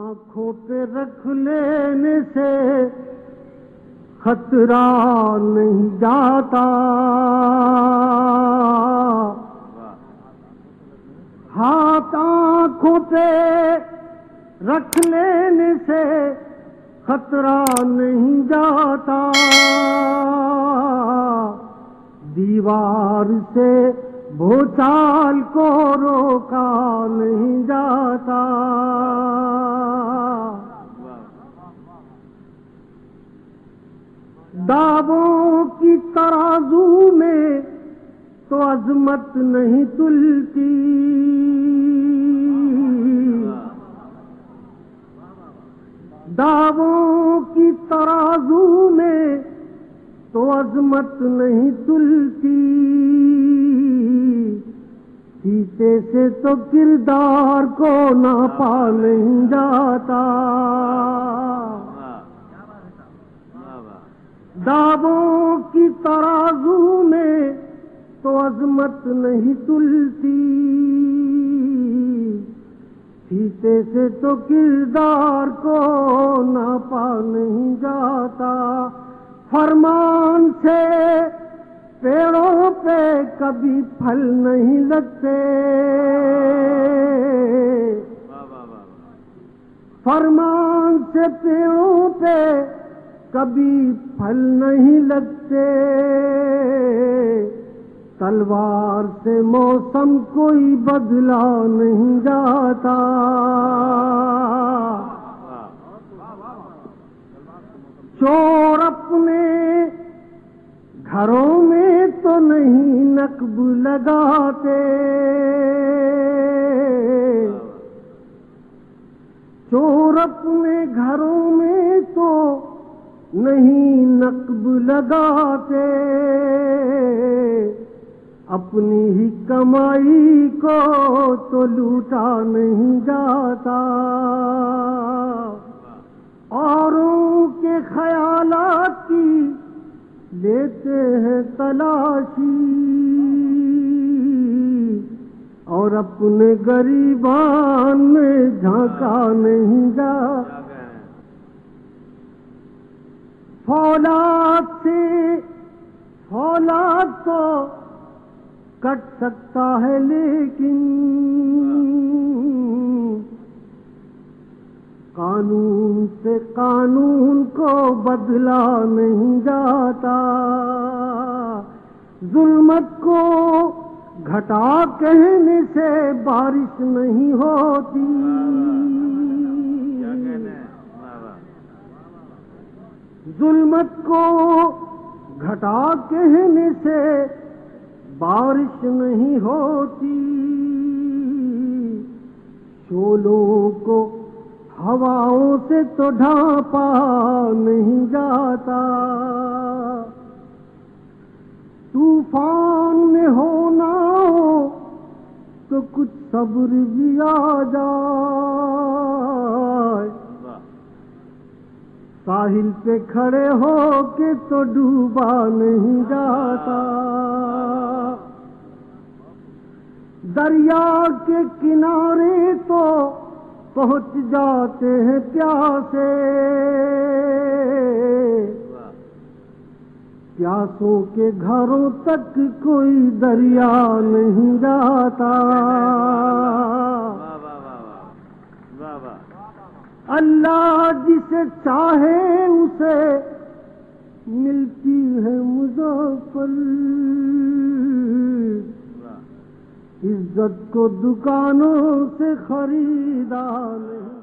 آنکھوں پہ رکھ لینے سے خطرہ نہیں جاتا، ہاتھ آنکھوں پہ رکھ لینے سے خطرہ نہیں جاتا، دیوار سے بھوچال کو روکا نہیں جاتا، دعووں کی ترازو میں تو عظمت نہیں تلتی، دعووں کی ترازو میں تو عظمت نہیں تلتی، سیتے سے تو کردار کو ناپا نہیں جاتا، دعووں کی ترازو میں تو عظمت نہیں تلتی، سیتے سے تو کردار کو ناپا نہیں جاتا، فرمان سے پیڑوں پہ کبھی پھل نہیں لگتے، فرمان سے پیڑوں پہ کبھی پھل نہیں لگتے، تلوار سے موسم کوئی بدلا نہیں جاتا، چور اپنے گھروں میں تو نہیں نقب لگاتے، چور اپنے گھروں میں تو نہیں نقب لگاتے، اپنی ہی کمائی کو تو لوٹا نہیں جاتا، اوروں کے خیالات کی لیتے ہیں تلاشی، اور اپنے گریبان میں جھانکا نہیں جاتا، فولاد سے فولاد تو کٹ سکتا ہے لیکن قانون سے قانون کو بدلا نہیں جاتا، ظلمت کو گھٹا کہنے سے بارش نہیں ہوتی، ظلمت کو گھٹا کہنے سے بارش نہیں ہوتی، شعلوں کو ہواؤں سے تو ڈھانپا نہیں جاتا، طوفان میں ہونا ہو تو کچھ صبر بھی آ جائے، ساحل پہ کھڑے ہو کے تو ڈوبا نہیں جاتا، دریا کے کنارے تو پہنچ جاتے ہیں پیاسے، پیاسوں کے گھروں تک کوئی دریا نہیں جاتا، اللہ جسے چاہے اسے ملتی ہے مظفر، عزت کو دکانوں سے خریدا نہیں۔